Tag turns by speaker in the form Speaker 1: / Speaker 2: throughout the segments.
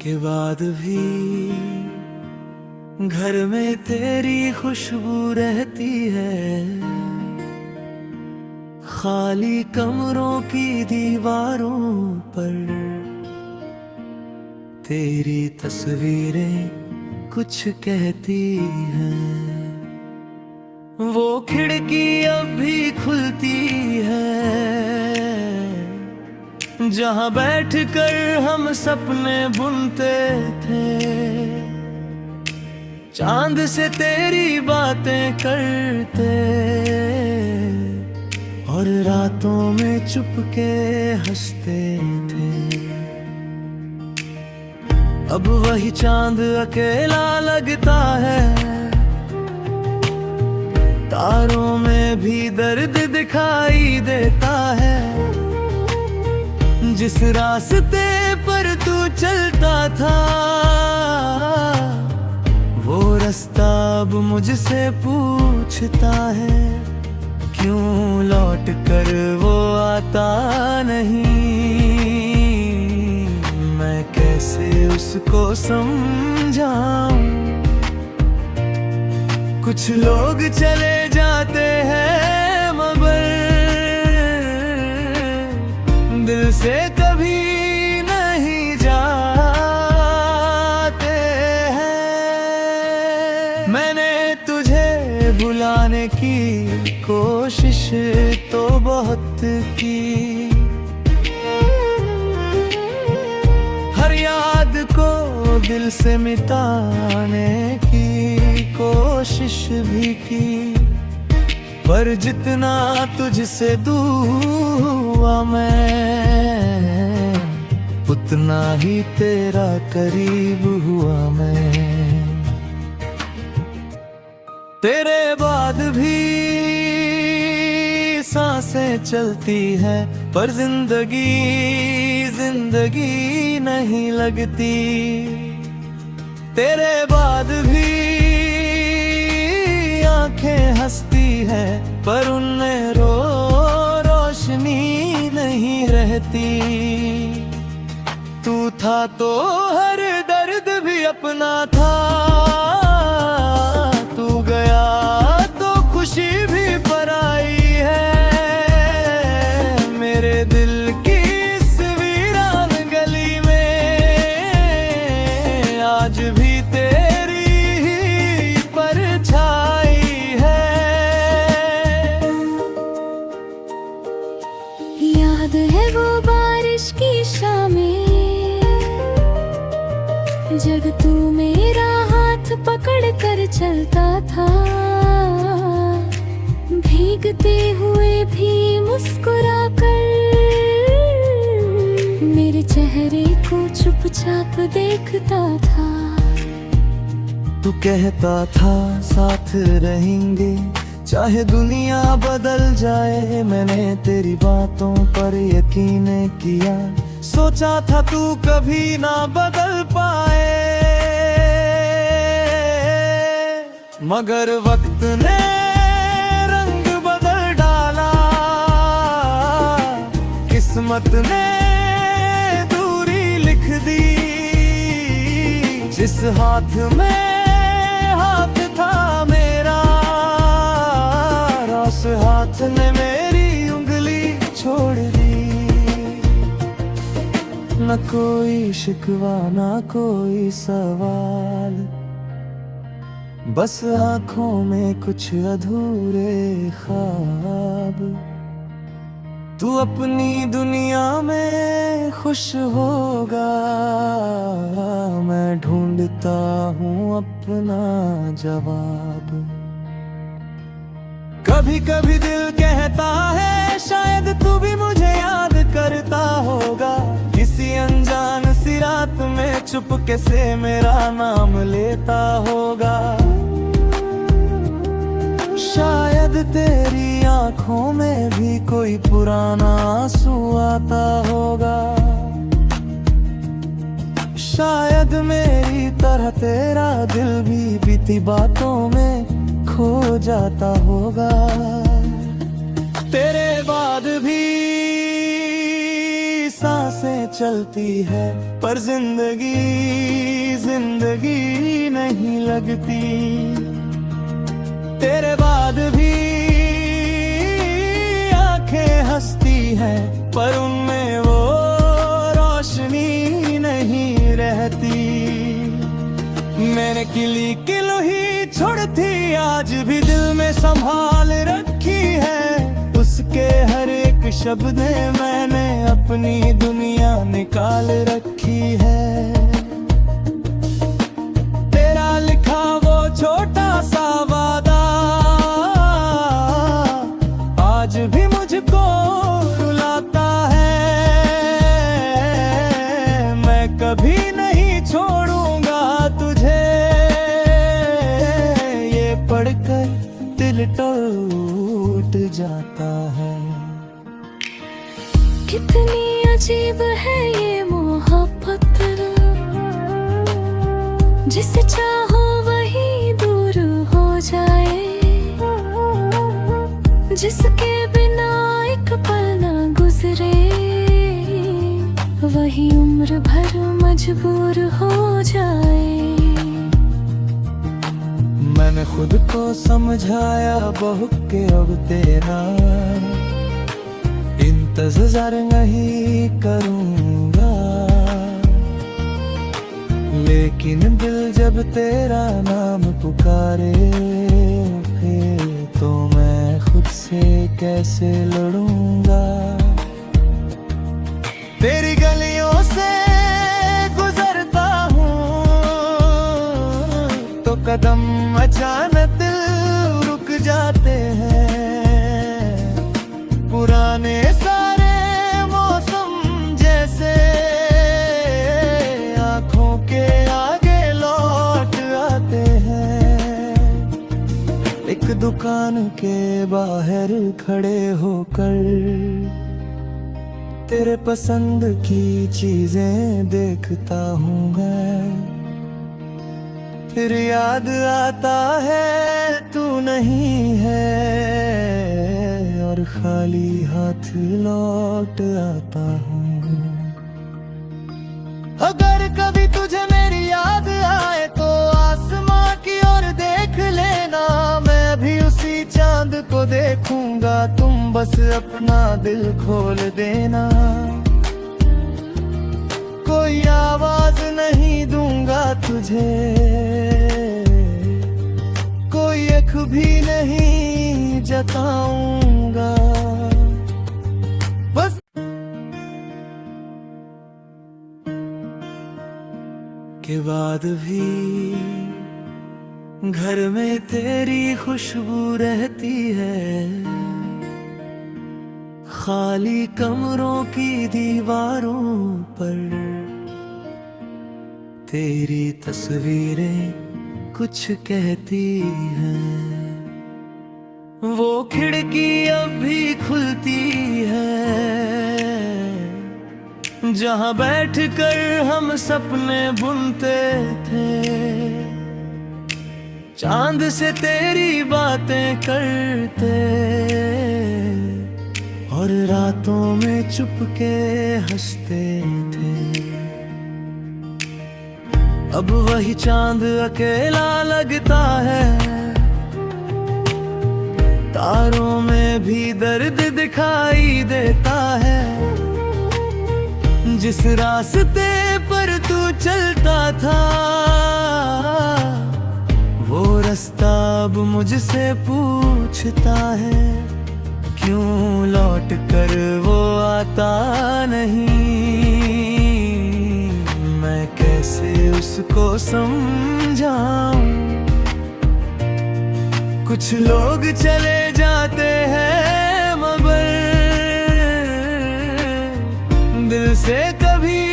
Speaker 1: के बाद भी घर में तेरी खुशबू रहती है। खाली कमरों की दीवारों पर तेरी तस्वीरें कुछ कहती हैं। वो खिड़की अब भी खुलती है जहां बैठकर हम सपने बुनते थे। चांद से तेरी बातें करते और रातों में चुपके हंसते थे। अब वही चांद अकेला लगता है, तारों में भी दर्द दिखाई देता है। जिस रास्ते पर तू चलता था वो रास्ता अब मुझसे पूछता है। क्यों लौट कर वो आता नहीं, मैं कैसे उसको समझाऊं। कुछ लोग चले जाते हैं मगर दिल से कभी नहीं जाते हैं। मैंने तुझे भुलाने की कोशिश तो बहुत की, हर याद को दिल से मिटाने की कोशिश भी की। पर जितना तुझसे दूर हुआ मैं, उतना ही तेरा करीब हुआ मैं। तेरे बाद भी सांसें चलती हैं पर जिंदगी जिंदगी नहीं लगती। तेरे बाद भी आंखें हंसती है पर उनमें रोशनी नहीं रहती। तू था तो हर दर्द भी अपना था, तू गया तो खुशी भी पराई है। मेरे दिल की इस वीरान गली में आज भी तेरी ही परछाई है।
Speaker 2: याद है वो बारिश की शामें जब तू मेरा हाथ पकड़ कर चलता था। भीगते हुए भी मुस्कुराकर मेरे चेहरे को चुपचाप देखता था।
Speaker 1: तू कहता था साथ रहेंगे चाहे दुनिया बदल जाए। मैंने तेरी बातों पर यकीन किया, सोचा था तू कभी ना बदल पाए। मगर वक्त ने रंग बदल डाला, किस्मत ने दूरी लिख दी। जिस हाथ में हाथ था मेरा, उस हाथ ने मेरी उंगली छोड़ दी। न कोई शिकवा ना कोई सवाल, बस आंखों में कुछ अधूरे ख्वाब। तू अपनी दुनिया में खुश होगा, मैं ढूंढता हूँ अपना जवाब। कभी कभी दिल कहता है शायद तू भी मुझे याद करता होगा। किसी अनजान सी रात में चुपके से मेरा नाम लेता होगा। शायद तेरी आंखों में भी कोई पुराना आंसू आता होगा। शायद मेरी तरह तेरा दिल भी बीती बातों में खो जाता होगा। तेरे बाद भी सांसें चलती है, पर जिंदगी जिंदगी नहीं लगती। तेरे बाद भी आंखें हंसती हैं, पर उनमें वो रोशनी नहीं रहती। मैंने किली किलो ही छोड़ती, आज भी दिल में संभाल रखी है। उसके हर एक शब्द में मैंने अपनी दुनिया निकाल रखी है। तेरा लिखा वो छोटा सा वादा आज भी मुझको रुलाता है। मैं कभी नहीं छोड़ूंगा तुझे, ये पढ़कर दिल टूट जाता है।
Speaker 2: कितनी अजीब है ये मोहब्बत, जिसे चाहो वही दूर हो जाए, जिसके बिना एक पल ना गुजरे, वही उम्र भर मजबूर हो जाए।
Speaker 1: मैंने खुद को समझाया बहुत के अब तेरा इंतजार नहीं करूंगा, लेकिन दिल जब तेरा नाम पुकारे फिर तो मैं खुद से कैसे लड़ूंगा। तेरी गलियों से गुजरता हूँ तो कदम अचानक रुक जाते हैं। पुराने सारे मौसम जैसे आंखों के आगे लौट आते हैं। एक दुकान के बाहर खड़े होकर तेरे पसंद की चीजें देखता हूँ मैं, फिर याद आता है तू नहीं है और खाली हाथ लौट आता हूँ। अगर कभी तुझे मेरी याद आए तो आसमां की ओर देख लेना, मैं भी उसी चांद को देखूंगा, तुम बस अपना दिल खोल देना। कोई आवाज नहीं दूंगा तुझे, कोई एक भी नहीं जताऊंगा, बस के बाद भी घर में तेरी खुशबू रहती है। खाली कमरों की दीवारों पर तेरी तस्वीरें कुछ कहती हैं। वो खिड़की अब भी खुलती है जहां बैठकर हम सपने बुनते थे। चांद से तेरी बातें करते और रातों में चुपके हंसते थे। अब वही चांद अकेला लगता है, तारों में भी दर्द दिखाई देता है। जिस रास्ते पर तू चलता था वो रास्ता अब मुझसे पूछता है, क्यों लौट कर वो आता नहीं। मैं कैसे उसको समझाऊं, कुछ लोग चले जाते हैं मगर दिल से कभी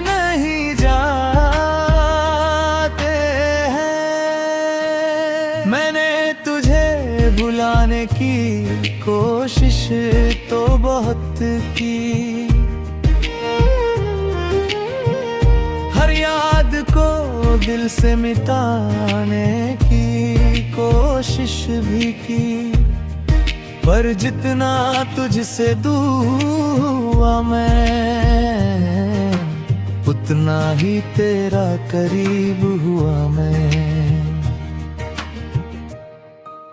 Speaker 1: नहीं जाते हैं। मैंने तुझे भुलाने की कोशिश तो बहुत की, हर याद को दिल से मिटाने की कोशिश भी की, पर जितना तुझसे दूर हुआ मैं उतना ही तेरा करीब हुआ मैं।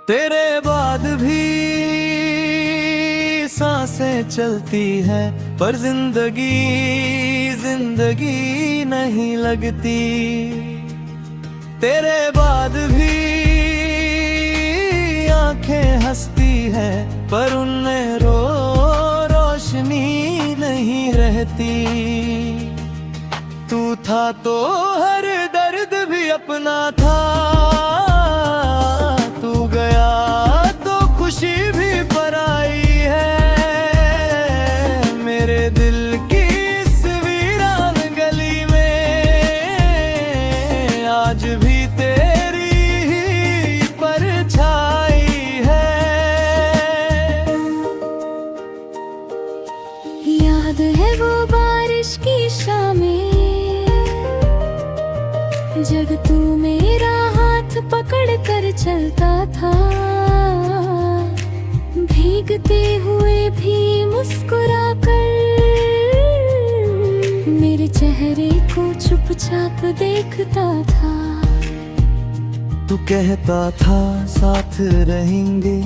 Speaker 1: तेरे बाद भी सांसें चलती हैं, पर जिंदगी जिंदगी नहीं लगती। तेरे बाद भी आंखें हंसती हैं, पर उनमें रोशनी नहीं रहती। तू था तो हर दर्द भी अपना था, तू गया तो खुशी भी पराई है। मेरे दिल की इस वीरान गली में आज भी तेरी ही परछाई है।
Speaker 2: याद है वो बारिश की शामें, जब तू मेरा हाथ पकड़ कर चलता था। भीगते हुए भी मुस्कुरा कर मेरे चेहरे को चुपचाप देखता था।
Speaker 1: तू कहता था साथ रहेंगे,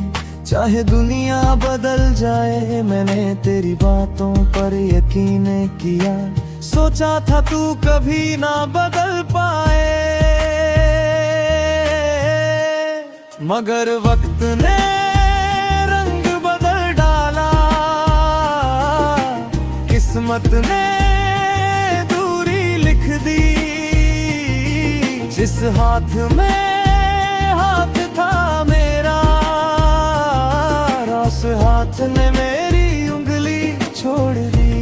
Speaker 1: चाहे दुनिया बदल जाए। मैंने तेरी बातों पर यकीन किया, सोचा था तू कभी ना बदल पाए। मगर वक्त ने रंग बदल डाला, किस्मत ने दूरी लिख दी। जिस हाथ में हाथ था मेरा, उस हाथ ने मेरी उंगली छोड़ दी।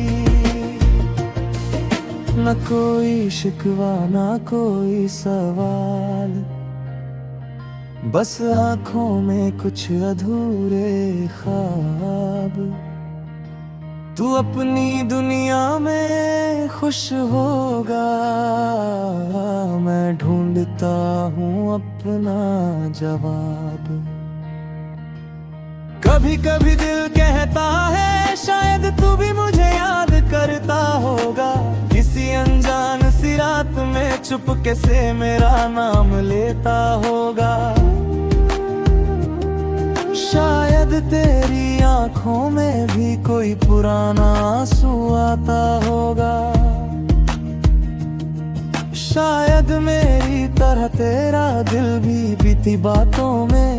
Speaker 1: न कोई शिकवा ना कोई सवाल, बस आंखों में कुछ अधूरे ख्वाब। तू अपनी दुनिया में खुश होगा, मैं ढूंढता हूँ अपना जवाब। कभी कभी दिल कहता है शायद तू भी मुझे याद करता होगा। किसी अनजान सी रात में चुपके से मेरा नाम लेता होगा। शायद तेरी आंखों में भी कोई पुराना आंसू आता होगा। शायद मेरी तरह तेरा दिल भी बीती बातों में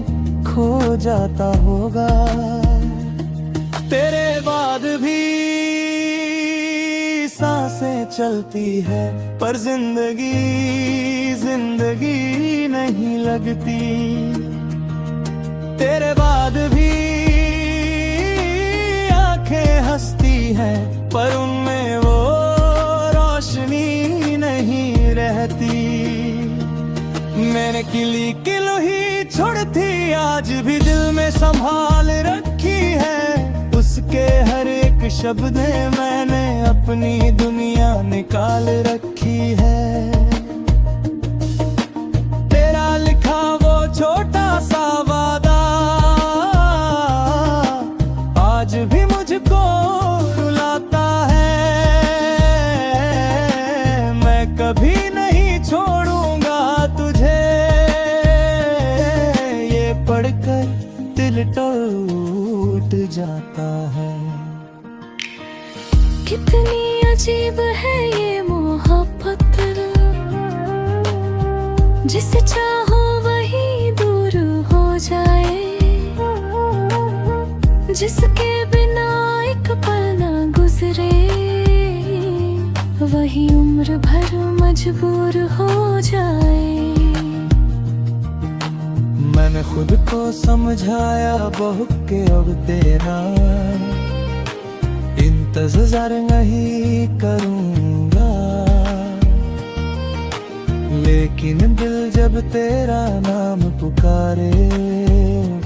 Speaker 1: खो जाता होगा। तेरे बाद भी सांसें चलती है, पर जिंदगी जिंदगी नहीं लगती। तेरे बाद भी आंखें हंसती हैं, पर उनमें वो रोशनी नहीं रहती। मैंने किली किलो ही छोड़ थी, आज भी दिल में संभाल रखी है। उसके हर एक शब्द में मैंने अपनी दुनिया निकाल रखी है। तेरा लिखा वो छोटा सा वादा आज भी मुझको रुलाता है। मैं कभी नहीं छोड़ूंगा तुझे, ये पढ़कर दिल टूट जाता है।
Speaker 2: कितनी अजीब है ये मोहब्बत, जिसे चाहो वही दूर हो जाए। जिसके बिना एक पल ना गुजरे, वही उम्र भर मजबूर हो जाए।
Speaker 1: मैंने खुद को समझाया बहुत के अब तेरा इंतजार नहीं करूंगा। लेकिन दिल जब तेरा नाम पुकारे,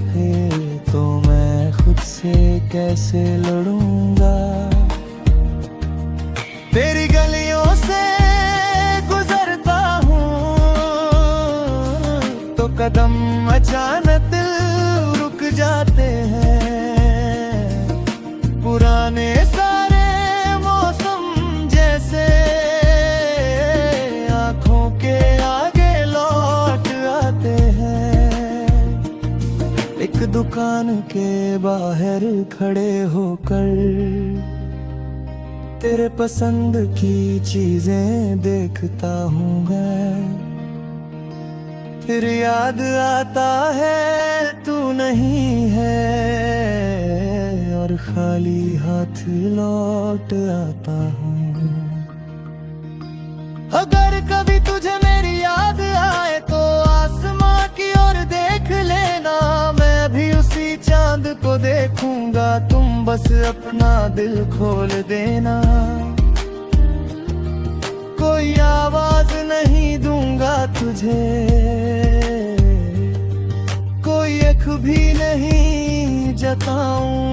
Speaker 1: फिर तो मैं खुद से कैसे लड़ूंगा। तेरी गलियों से गुजरता हूँ तो कदम अचानक रुक जाते हैं। पुराने सारे मौसम जैसे बाहर खड़े होकर तेरे पसंद की चीजें देखता हूँ मैं, फिर याद आता है तू नहीं है और खाली हाथ लौट आता हूँ। अगर कभी तुझे मेरी याद आए तो आसमां की ओर देख लेना, मैं भी उसी चांद को देखूंगा, तुम बस अपना दिल खोल देना। कोई आवाज नहीं दूंगा तुझे, कोई एक भी नहीं जताऊं